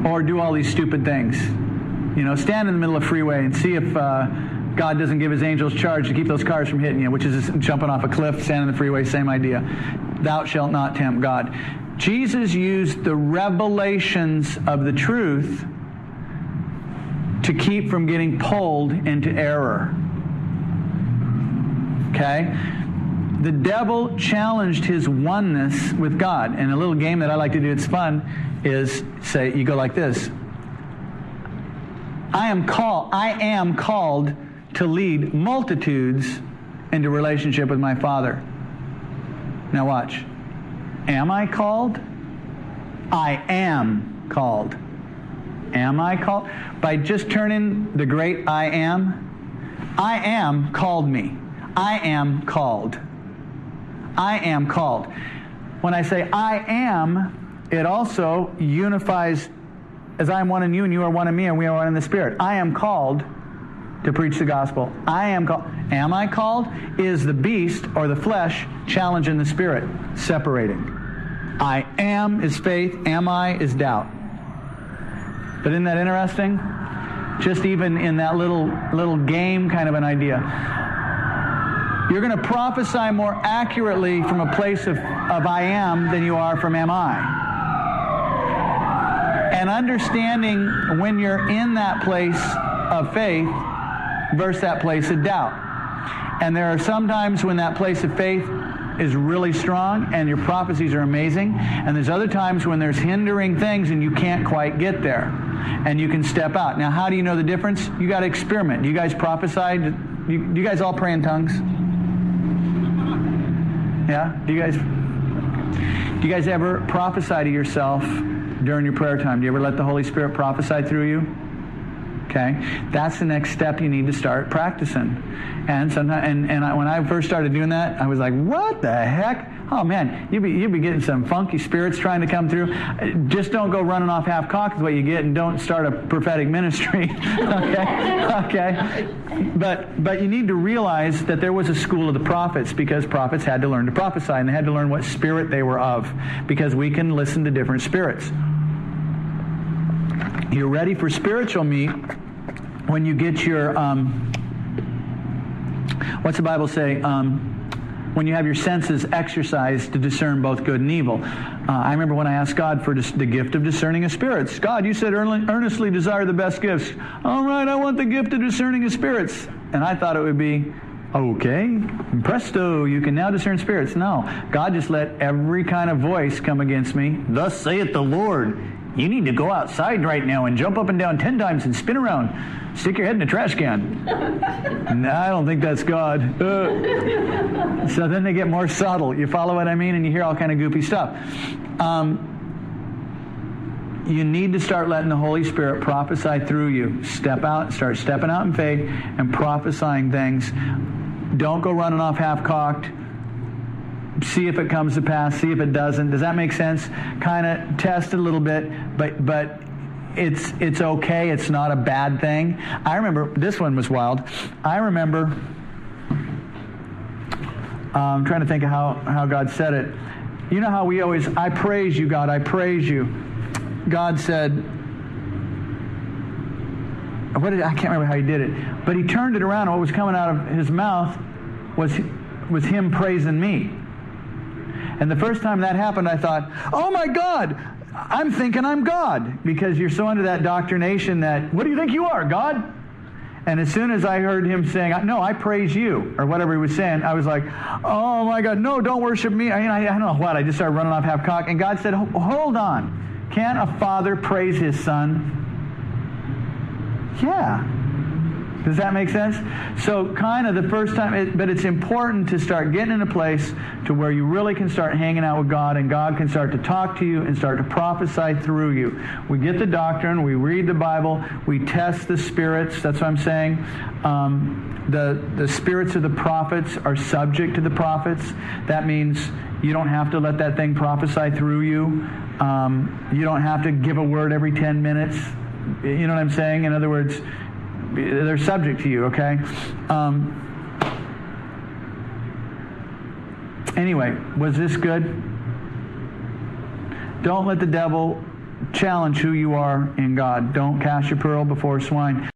Or do all these stupid things. Stand in the middle of a freeway and see if God doesn't give his angels charge to keep those cars from hitting you, which is jumping off a cliff, standing in the freeway, same idea. Thou shalt not tempt God. Jesus used the revelations of the truth to keep from getting pulled into error. Okay? The devil challenged his oneness with God. And a little game that I like to do, it's fun, is you go like this. I am called to lead multitudes into relationship with my Father. Now watch. Am I called? I am called. Am I called? By just turning the great I am called me. I am called. I am called. When I say I am, it also unifies, as I am one in you and you are one in me and we are one in the Spirit. I am called to preach the gospel. I am called. Am I called? Is the beast or the flesh challenging the Spirit, separating. I am is faith. Am I is doubt. But isn't that interesting? Just even in that little game kind of an idea. You're going to prophesy more accurately from a place of I am than you are from am I. And understanding when you're in that place of faith versus that place of doubt. And there are some times when that place of faith is really strong and your prophecies are amazing. And there's other times when there's hindering things and you can't quite get there. And you can step out. Now, how do you know the difference? You got to experiment. Do you guys prophesy? Do you guys all pray in tongues? Yeah? Do you guys ever prophesy to yourself during your prayer time? Do you ever let the Holy Spirit prophesy through you? Okay? That's the next step you need to start practicing. And sometimes, when I first started doing that, I was like, what the heck? Oh man, you'd be getting some funky spirits trying to come through. Just don't go running off half-cocked is what you get, and don't start a prophetic ministry. Okay? But you need to realize that there was a school of the prophets, because prophets had to learn to prophesy, and they had to learn what spirit they were of, because we can listen to different spirits. You're ready for spiritual meat when you get your, what's the Bible say? When you have your senses exercised to discern both good and evil. I remember when I asked God for the gift of discerning of spirits. God, you said earnestly desire the best gifts. All right, I want the gift of discerning of spirits. And I thought it would be, okay, presto, you can now discern spirits. No, God just let every kind of voice come against me. Thus saith the Lord. You need to go outside right now and jump up and down 10 times and spin around. Stick your head in a trash can. No, I don't think that's God. So then they get more subtle. You follow what I mean? And you hear all kind of goofy stuff. You need to start letting the Holy Spirit prophesy through you. Step out, start stepping out in faith and prophesying things. Don't go running off half-cocked. See if it comes to pass, see if it doesn't. Does that make sense? Kind of test it a little bit, but it's okay. It's not a bad thing. I remember, this one was wild. I remember, I'm trying to think of how God said it. You know how we always, I praise you, God, I praise you. God said, I can't remember how he did it, but he turned it around, and what was coming out of his mouth was him praising me. And the first time that happened, I thought, oh my God, I'm thinking I'm God. Because you're so under that doctrination that, what do you think you are, God? And as soon as I heard him saying, no, I praise you, or whatever he was saying, I was like, oh my God, no, don't worship me. I don't know what. I just started running off half-cocked. And God said, hold on. Can't a father praise his son? Yeah. Does that make sense? So kind of the first time, but it's important to start getting in a place to where you really can start hanging out with God, and God can start to talk to you and start to prophesy through you. We get the doctrine, we read the Bible, we test the spirits. That's what I'm saying. The spirits of the prophets are subject to the prophets. That means you don't have to let that thing prophesy through you. You don't have to give a word every 10 minutes. You know what I'm saying? In other words, they're subject to you, okay? Anyway, was this good? Don't let the devil challenge who you are in God. Don't cast your pearl before swine.